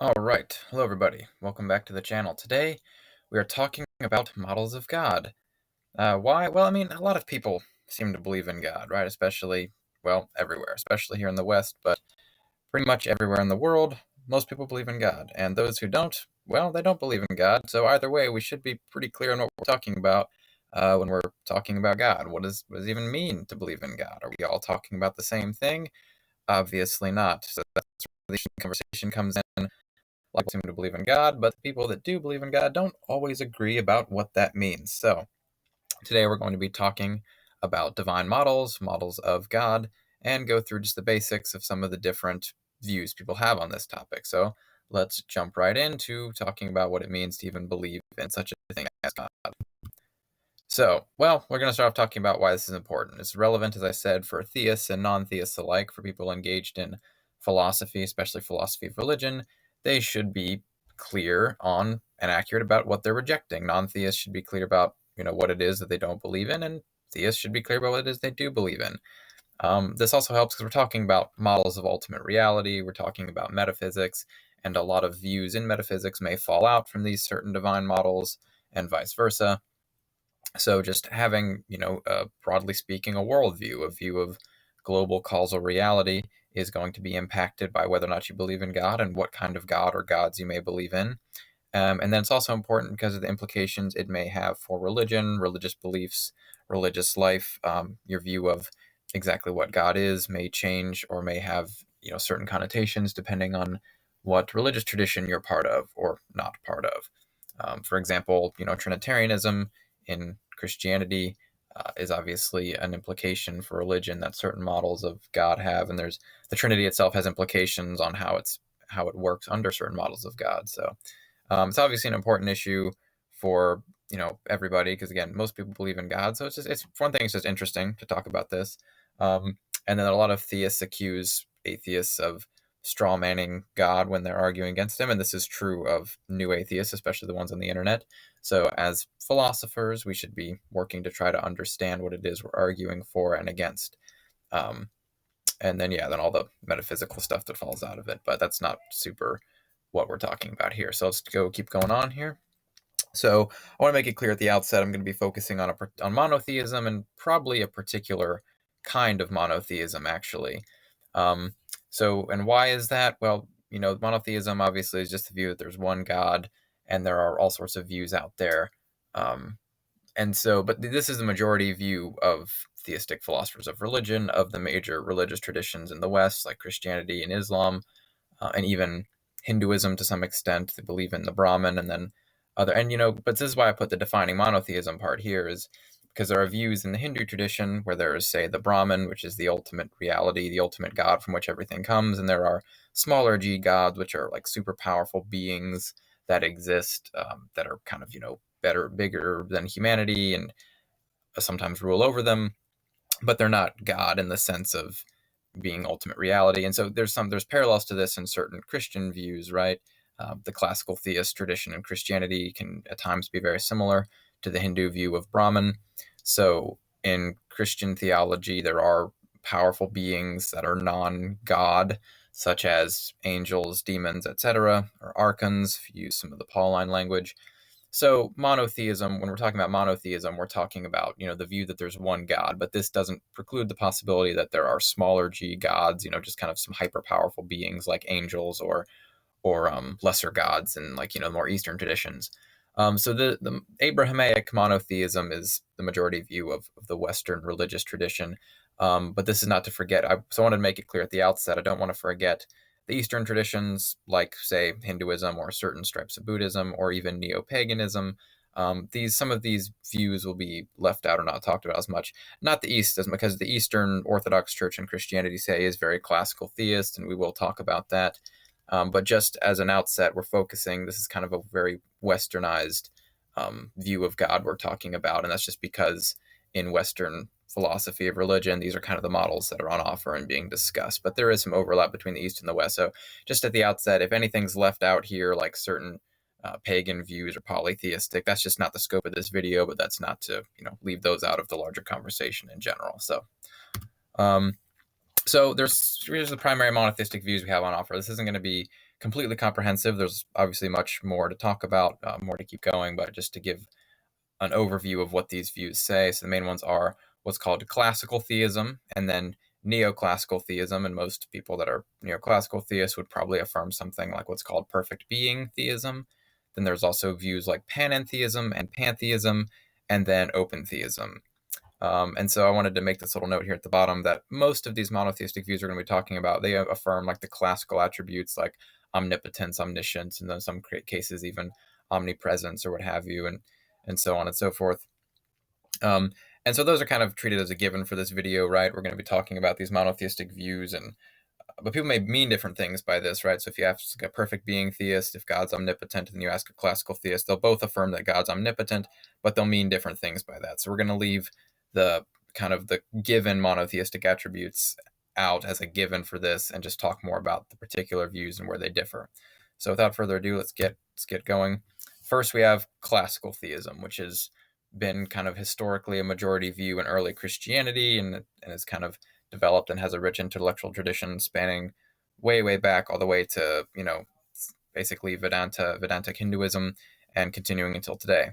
All right. Hello, everybody. Welcome back to the channel. Today, we are talking about models of God. Why? Well, I mean, a lot of people seem to believe in God, right? Especially, well, everywhere, especially here in the West, but pretty much everywhere in the world, most people believe in God. And those who don't, well, they don't believe in God. So either way, we should be pretty clear on what we're talking about when we're talking about God. What does it even mean to believe in God? Are we all talking about the same thing? Obviously not. So that's where the conversation comes in. A lot of people seem to believe in God, but the people that do believe in God don't always agree about what that means. So today we're going to be talking about divine models, models of God, and go through just the basics of some of the different views people have on this topic. So let's jump right into talking about what it means to even believe in such a thing as God. So, well, we're going to start off talking about why this is important. It's relevant, as I said, for theists and non-theists alike, for people engaged in philosophy, especially philosophy of religion. They should be clear on and accurate about what they're rejecting. Non-theists should be clear about, what it is that they don't believe in, and theists should be clear about what it is they do believe in. This also helps because we're talking about models of ultimate reality. We're talking about metaphysics, and a lot of views in metaphysics may fall out from these certain divine models, and vice versa. So just having, broadly speaking, a worldview, a view of global causal reality is going to be impacted by whether or not you believe in God and what kind of God or gods you may believe in. And then it's also important because of the implications it may have for religion, religious beliefs, religious life. Your view of exactly what God is may change or may have, certain connotations depending on what religious tradition you're part of or not part of. For example, Trinitarianism in Christianity is obviously an implication for religion that certain models of God have, and there's the Trinity itself has implications on how it works under certain models of God. So it's obviously an important issue for everybody because again, most people believe in God. So it's one thing. It's just interesting to talk about this. And then a lot of theists accuse atheists of straw manning God when they're arguing against him, and this is true of new atheists, especially the ones on the internet. So as philosophers, we should be working to try to understand what it is we're arguing for and against. And then then all the metaphysical stuff that falls out of it, but that's not super what we're talking about here. So let's keep going on here. So I want to make it clear at the outset, I'm going to be focusing on monotheism and probably a particular kind of monotheism, actually. And why is that? Well, monotheism obviously is just the view that there's one God, and there are all sorts of views out there. But this is the majority view of theistic philosophers of religion, of the major religious traditions in the West, like Christianity and Islam, and even Hinduism to some extent. They believe in the Brahman, and then but this is why I put the defining monotheism part here, is because there are views in the Hindu tradition where there is, say, the Brahman, which is the ultimate reality, the ultimate God from which everything comes, and there are smaller g gods, which are like super powerful beings that exist, that are kind of, better, bigger than humanity and sometimes rule over them, but they're not God in the sense of being ultimate reality. And so there's parallels to this in certain Christian views, right? The classical theist tradition in Christianity can at times be very similar to the Hindu view of Brahman. So in Christian theology, there are powerful beings that are non-God, such as angels, demons, etc., or archons, if you use some of the Pauline language. So monotheism, when we're talking about monotheism, we're talking about, the view that there's one God, but this doesn't preclude the possibility that there are smaller g gods, just kind of some hyper powerful beings like angels or lesser gods in like, more Eastern traditions. So the Abrahamic monotheism is the majority view of the Western religious tradition. But this is not to forget. So I wanted to make it clear at the outset, I don't want to forget the Eastern traditions, like, say, Hinduism or certain stripes of Buddhism or even neo-paganism. Some of these views will be left out or not talked about as much. Not the East, because the Eastern Orthodox Church and Christianity, say, is very classical theist, and we will talk about that. But just as an outset, this is kind of a very westernized view of God we're talking about. And that's just because in Western philosophy of religion, these are kind of the models that are on offer and being discussed. But there is some overlap between the East and the West. So just at the outset, if anything's left out here, like certain pagan views or polytheistic, that's just not the scope of this video, but that's not to, leave those out of the larger conversation in general. So here's the primary monotheistic views we have on offer. This isn't going to be completely comprehensive. There's obviously much more to talk about, more to keep going, but just to give an overview of what these views say. So the main ones are what's called classical theism and then neoclassical theism. And most people that are neoclassical theists would probably affirm something like what's called perfect being theism. Then there's also views like panentheism and pantheism, and then open theism. And so I wanted to make this little note here at the bottom that most of these monotheistic views we're going to be talking about, they affirm like the classical attributes like omnipotence, omniscience, and in some cases even omnipresence or what have you, and so on and so forth. And so those are kind of treated as a given for this video, right? We're going to be talking about these monotheistic views, but people may mean different things by this, right? So if you ask a perfect being theist, if God's omnipotent, and you ask a classical theist, they'll both affirm that God's omnipotent, but they'll mean different things by that. So we're going to leave the kind of the given monotheistic attributes out as a given for this and just talk more about the particular views and where they differ. So without further ado, let's get going. First, we have classical theism, which has been kind of historically a majority view in early Christianity, and is kind of developed and has a rich intellectual tradition spanning way back all the way to basically Vedantic Hinduism and continuing until today.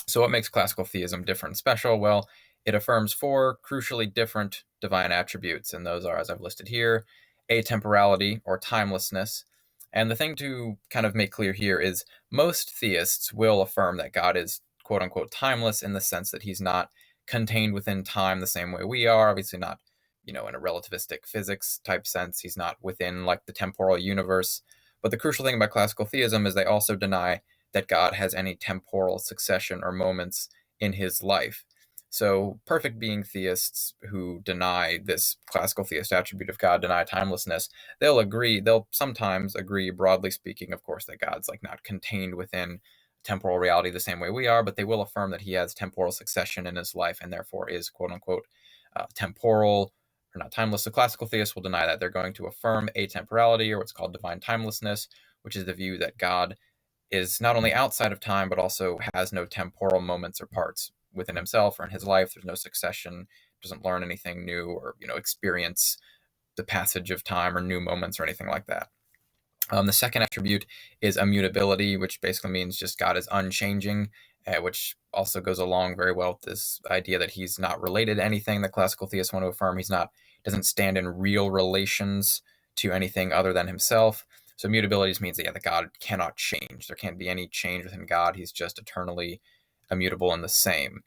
So what makes classical theism different and special? Well, it affirms 4 crucially different divine attributes, and those are, as I've listed here, atemporality or timelessness. And the thing to kind of make clear here is most theists will affirm that God is quote unquote timeless in the sense that he's not contained within time the same way we are, obviously not in a relativistic physics type sense. He's not within like the temporal universe. But the crucial thing about classical theism is they also deny that God has any temporal succession or moments in his life. So perfect being theists who deny this classical theist attribute of God, deny timelessness, they'll sometimes agree, broadly speaking, of course, that God's like not contained within temporal reality the same way we are, but they will affirm that he has temporal succession in his life and therefore is quote unquote temporal or not timeless. The classical theists will deny that. They're going to affirm atemporality, or what's called divine timelessness, which is the view that God is not only outside of time, but also has no temporal moments or parts within himself or in his life. There's no succession, doesn't learn anything new or experience the passage of time or new moments or anything like that. The second attribute is immutability, which basically means just God is unchanging, which also goes along very well with this idea that he's not related to anything that classical theists want to affirm. Doesn't stand in real relations to anything other than himself. So immutability means that God cannot change. There can't be any change within God. He's just eternally immutable and the same.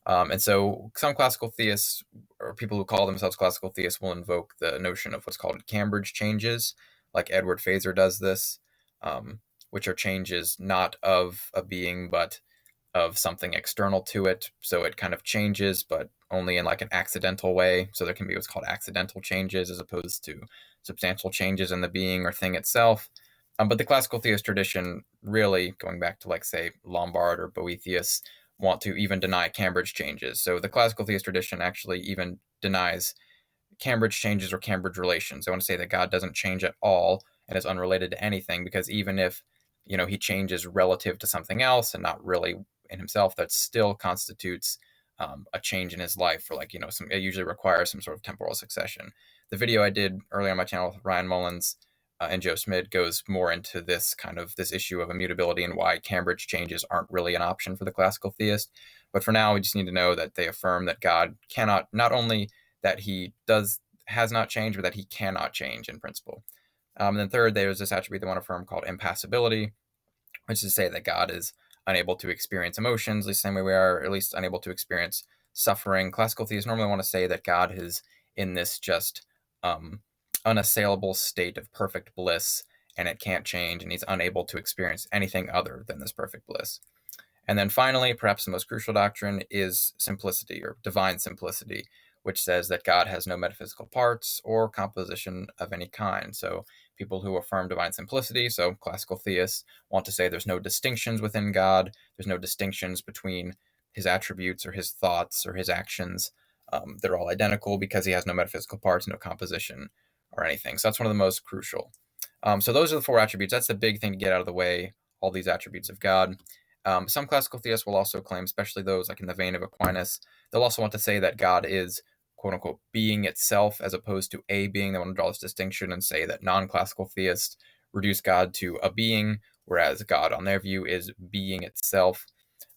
And so some classical theists, or people who call themselves classical theists, will invoke the notion of what's called Cambridge changes, like Edward Feser does this, which are changes not of a being, but of something external to it. So it kind of changes, but only in like an accidental way. So there can be what's called accidental changes as opposed to substantial changes in the being or thing itself. But the classical theist tradition, really going back to like, say, Lombard or Boethius, want to even deny Cambridge changes. So the classical theist tradition actually even denies Cambridge changes or Cambridge relations. I want to say that God doesn't change at all and is unrelated to anything, because even if he changes relative to something else and not really in himself, that still constitutes a change in his life, or like it usually requires some sort of temporal succession. The video I did earlier on my channel with Ryan Mullins and Joe Smid goes more into this issue of immutability and why Cambridge changes aren't really an option for the classical theist. But for now, we just need to know that they affirm that God cannot, not only that he has not changed, but that he cannot change in principle. And then third, there's this attribute they want to affirm called impassibility, which is to say that God is unable to experience emotions the same way we are, or at least unable to experience suffering. Classical theists normally want to say that God is in this just unassailable state of perfect bliss, and it can't change, and he's unable to experience anything other than this perfect bliss. And then finally, perhaps the most crucial doctrine is simplicity, or divine simplicity, which says that God has no metaphysical parts or composition of any kind. So people who affirm divine simplicity, so classical theists, want to say there's no distinctions within God, there's no distinctions between his attributes or his thoughts or his actions. They're all identical because he has no metaphysical parts, no composition or anything. So that's one of the most crucial. So those are the 4 attributes. That's the big thing to get out of the way, all these attributes of God. Some classical theists will also claim, especially those like in the vein of Aquinas, they'll also want to say that God is quote unquote being itself as opposed to a being. They want to draw this distinction and say that non-classical theists reduce God to a being, whereas God, on their view, is being itself.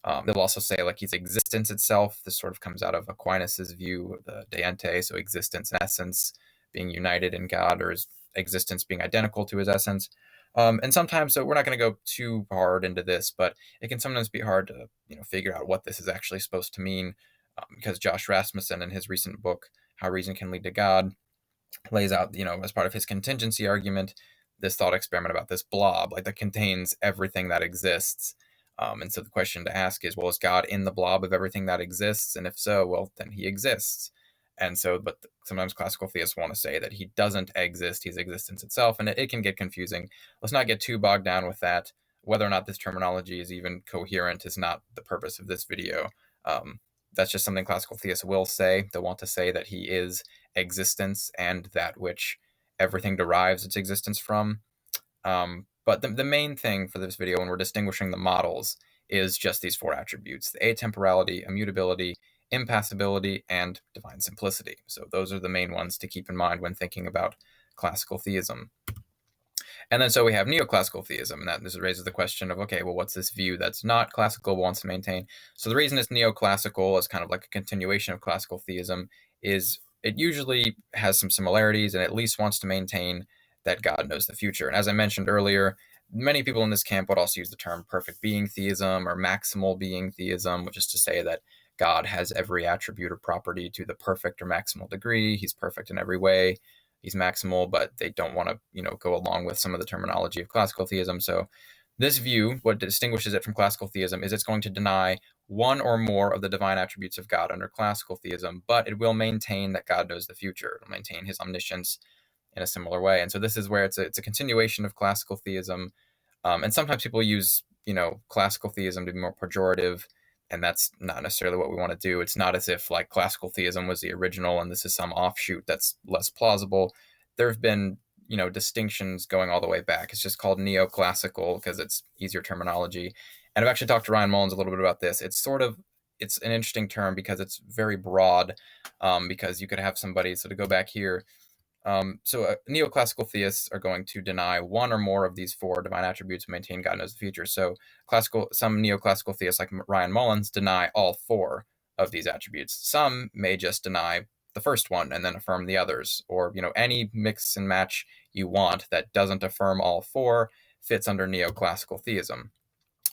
They'll also say like he's existence itself. This sort of comes out of Aquinas's view of the deente, so existence and essence being united in God, or his existence being identical to his essence. And sometimes, so we're not going to go too hard into this, but it can sometimes be hard to figure out what this is actually supposed to mean, because Josh Rasmussen, in his recent book How Reason Can Lead to God, lays out, as part of his contingency argument, this thought experiment about this blob, like that contains everything that exists. And so the question to ask is, well, is God in the blob of everything that exists? And if so, well, then he exists. And so, but sometimes classical theists want to say that he doesn't exist, he's existence itself, and it can get confusing. Let's not get too bogged down with that. Whether or not this terminology is even coherent is not the purpose of this video. That's just something classical theists will say. They'll want to say that he is existence and that which everything derives its existence from. But the main thing for this video, when we're distinguishing the models, is just these four attributes: the atemporality, immutability, impassibility, and divine simplicity. So those are the main ones to keep in mind when thinking about classical theism. And then so we have neoclassical theism, and that this raises the question of, okay, well, what's this view that's not classical wants to maintain? So the reason it's neoclassical, as kind of like a continuation of classical theism, is it usually has some similarities and at least wants to maintain that God knows the future. And as I mentioned earlier, many people in this camp would also use the term perfect being theism or maximal being theism, which is to say that God has every attribute or property to the perfect or maximal degree. He's perfect in every way. He's maximal, but they don't want to, go along with some of the terminology of classical theism. So this view, what distinguishes it from classical theism, is it's going to deny one or more of the divine attributes of God under classical theism, but it will maintain that God knows the future. It'll maintain his omniscience in a similar way. And so this is where it's a continuation of classical theism. And sometimes people use, classical theism to be more pejorative, and that's not necessarily what we want to do. It's not as if like classical theism was the original and this is some offshoot that's less plausible. There have been, distinctions going all the way back. It's just called neoclassical because it's easier terminology. And I've actually talked to Ryan Mullins a little bit about this. It's an interesting term because it's very broad, because you could have somebody, so to go back here, neoclassical theists are going to deny one or more of these four divine attributes and maintain God knows the future. So some neoclassical theists like Ryan Mullins deny all four of these attributes. Some may just deny the first one and then affirm the others, or any mix and match you want that doesn't affirm all four fits under neoclassical theism.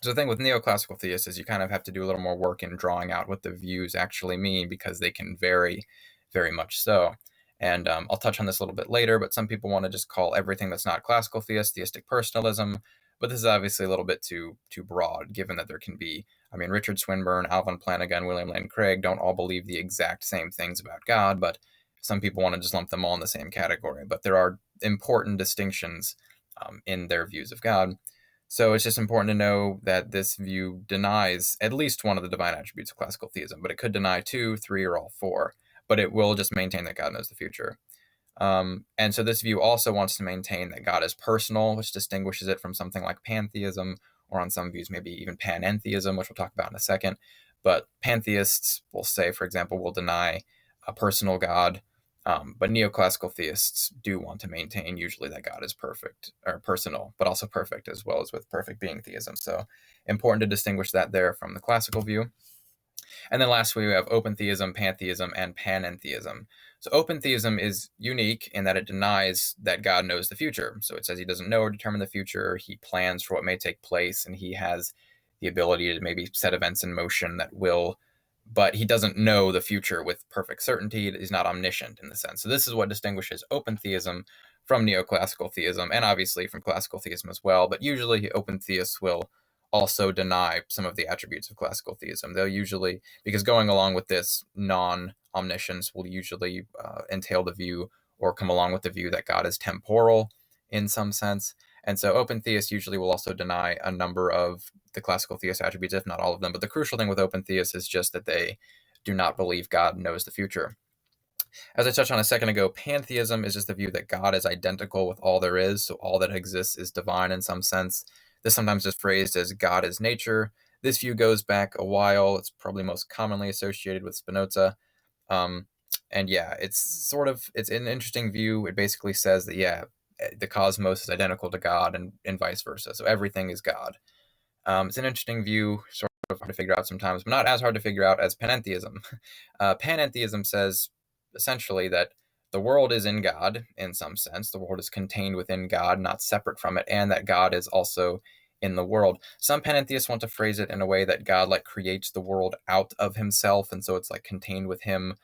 So the thing with neoclassical theists is you kind of have to do a little more work in drawing out what the views actually mean, because they can vary very much so. And I'll touch on this a little bit later, but some people want to just call everything that's not classical theistic personalism. But this is obviously a little bit too broad, given that there can be, Richard Swinburne, Alvin Flanagan, William Lane Craig don't all believe the exact same things about God, but some people want to just lump them all in the same category. But there are important distinctions in their views of God. So it's just important to know that this view denies at least one of the divine attributes of classical theism, but it could deny two, three, or all four. But it will just maintain that God knows the future. And so this view also wants to maintain that God is personal, which distinguishes it from something like pantheism, or on some views, maybe even panentheism, which we'll talk about in a second. But pantheists will say, for example, will deny a personal God. But neoclassical theists do want to maintain usually that God is perfect or personal, but also perfect, as well as with perfect being theism. So important to distinguish that there from the classical view. And then lastly, we have open theism, pantheism, and panentheism. So open theism is unique in that it denies that God knows the future. So it says he doesn't know or determine the future. He plans for what may take place, and he has the ability to maybe set events in motion that will, but he doesn't know the future with perfect certainty. He's not omniscient in the sense. So this is what distinguishes open theism from neoclassical theism, and obviously from classical theism as well. But usually open theists will also deny some of the attributes of classical theism. They'll usually, because going along with this, non-omniscience will usually entail the view, or come along with the view, that God is temporal in some sense. And so open theists usually will also deny a number of the classical theist attributes, if not all of them. But the crucial thing with open theists is just that they do not believe God knows the future. As I touched on a second ago, pantheism is just the view that God is identical with all there is, so all that exists is divine in some sense. This sometimes is phrased as God is nature. This view goes back a while. It's probably most commonly associated with Spinoza. And yeah, it's an interesting view. It basically says that, the cosmos is identical to God and vice versa. So everything is God. It's an interesting view, sort of hard to figure out sometimes, but not as hard to figure out as panentheism. Panentheism says essentially that the world is in God in some sense. The world is contained within God, not separate from it, and that God is also in the world. Some panentheists want to phrase it in a way that God like creates the world out of himself, and so it's like contained with him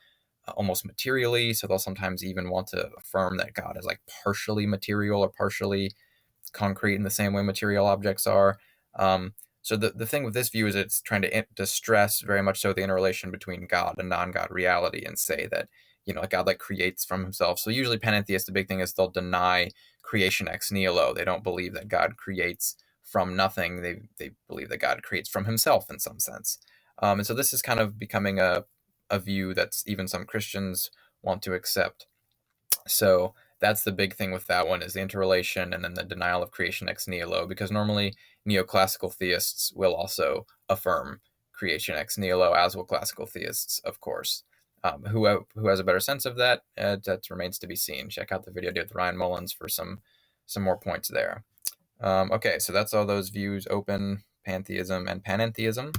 almost materially. So they'll sometimes even want to affirm that God is like partially material or partially concrete in the same way material objects are. So the thing with this view is it's trying to stress very much so the interrelation between God and non-God reality, and say that, God like creates from himself. So usually panentheists, the big thing is they'll deny creation ex nihilo. They don't believe that God creates from nothing. They believe that God creates from himself in some sense. And so this is kind of becoming a view that's even some Christians want to accept. So that's the big thing with that one, is the interrelation and then the denial of creation ex nihilo, because normally neoclassical theists will also affirm creation ex nihilo, as will classical theists, of course. Who has a better sense of that? That remains to be seen. Check out the video I did with Ryan Mullins for some more points there. Okay, so that's all those views: open pantheism and panentheism.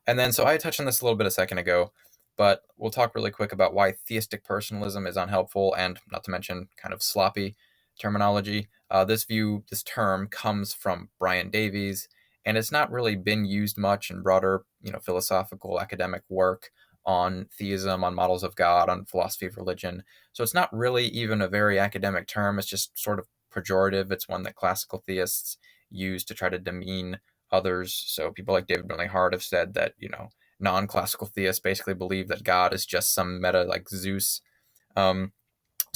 And then, so I touched on this a little bit a second ago, but we'll talk really quick about why theistic personalism is unhelpful and, not to mention, kind of sloppy terminology. This term comes from Brian Davies, and it's not really been used much in broader, philosophical academic work on theism, on models of God, on philosophy of religion. So it's not really even a very academic term. It's just sort of pejorative. It's one that classical theists use to try to demean others. So people like David Brinley Hart have said that, non-classical theists basically believe that God is just some meta like Zeus. So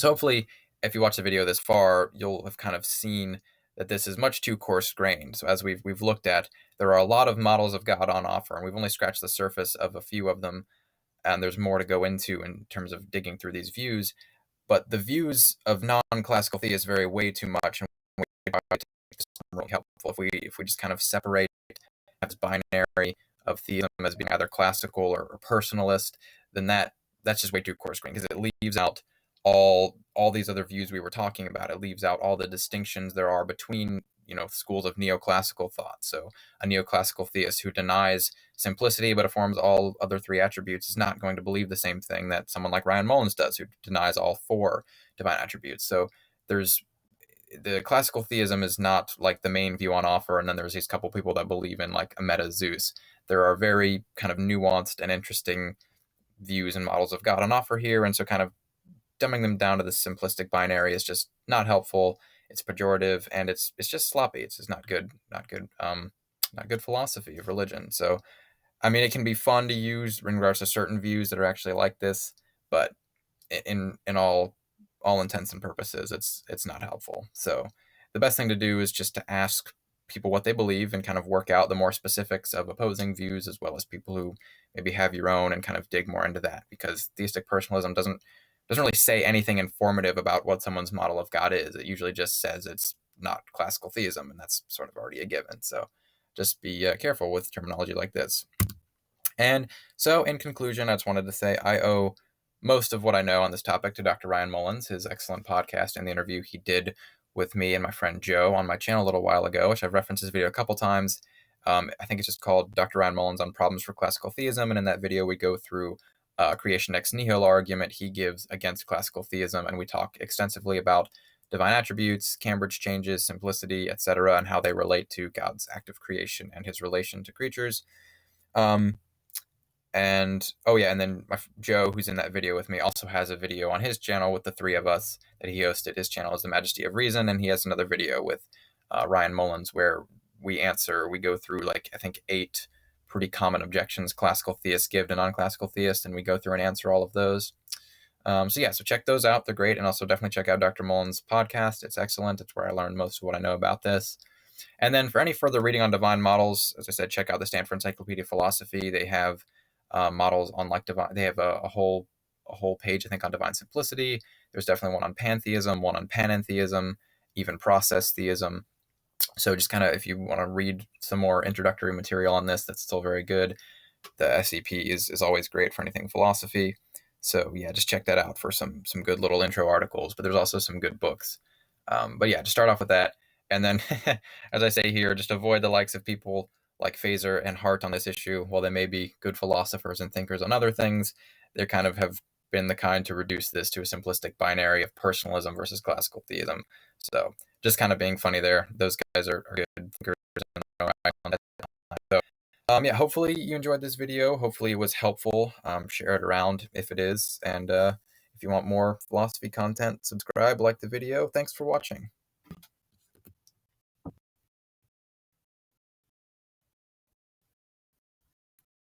hopefully, if you watch the video this far, you'll have kind of seen that this is much too coarse-grained. So as we've looked at, there are a lot of models of God on offer, and we've only scratched the surface of a few of them, and there's more to go into in terms of digging through these views. But the views of non-classical theists vary way too much, and really helpful if we just kind of separate this binary of theism as being either classical or personalist, then that's just way too coarse-grained, because it leaves out all these other views we were talking about. It leaves out all the distinctions there are between schools of neoclassical thought. So a neoclassical theist who denies simplicity but affirms all other three attributes is not going to believe the same thing that someone like Ryan Mullins does, who denies all four divine attributes. So the classical theism is not like the main view on offer, and then there's these couple people that believe in like a meta Zeus. There are very kind of nuanced and interesting views and models of God on offer here, and so kind of dumbing them down to the simplistic binary is just not helpful. It's pejorative, and it's just sloppy. It's just not good, not good philosophy of religion. So, I mean, it can be fun to use in regards to certain views that are actually like this, but in all intents and purposes, it's not helpful. So the best thing to do is just to ask people what they believe and kind of work out the more specifics of opposing views, as well as people who maybe have your own, and kind of dig more into that, because theistic personalism doesn't really say anything informative about what someone's model of God is. It usually just says it's not classical theism, and that's sort of already a given. So just be careful with terminology like this. And so, in conclusion, I just wanted to say I owe most of what I know on this topic to Dr. Ryan Mullins, his excellent podcast, and the interview he did with me and my friend Joe on my channel a little while ago, which I've referenced his video a couple times. I think it's just called Dr. Ryan Mullins on Problems for Classical Theism, and in that video we go through a creation ex nihilo argument he gives against classical theism, and we talk extensively about divine attributes, Cambridge changes, simplicity, etc., and how they relate to God's act of creation and his relation to creatures. And then Joe, who's in that video with me, also has a video on his channel with the three of us that he hosted. His channel is The Majesty of Reason, and he has another video with Ryan Mullins where we go through like I think 8 pretty common objections classical theists give to non-classical theists, and we go through and answer all of those. So check those out. They're great. And also definitely check out Dr. Mullins' podcast. It's excellent. It's where I learned most of what I know about this. And then for any further reading on divine models, as I said, check out the Stanford Encyclopedia of Philosophy. They have models on like divine. They have a whole page, I think, on divine simplicity. There's definitely one on pantheism, one on panentheism, even process theism. So just kind of, if you want to read some more introductory material on this, that's still very good. The SEP is always great for anything philosophy. So yeah, just check that out for some good little intro articles. But there's also some good books. But yeah, to start off with that, and then, as I say here, just avoid the likes of people like Phaser and Hart on this issue. While they may be good philosophers and thinkers on other things, they kind of have been the kind to reduce this to a simplistic binary of personalism versus classical theism. So just kind of being funny there. Those guys are good thinkers. So, yeah, hopefully you enjoyed this video. Hopefully it was helpful. Share it around if it is. And if you want more philosophy content, subscribe, like the video. Thanks for watching.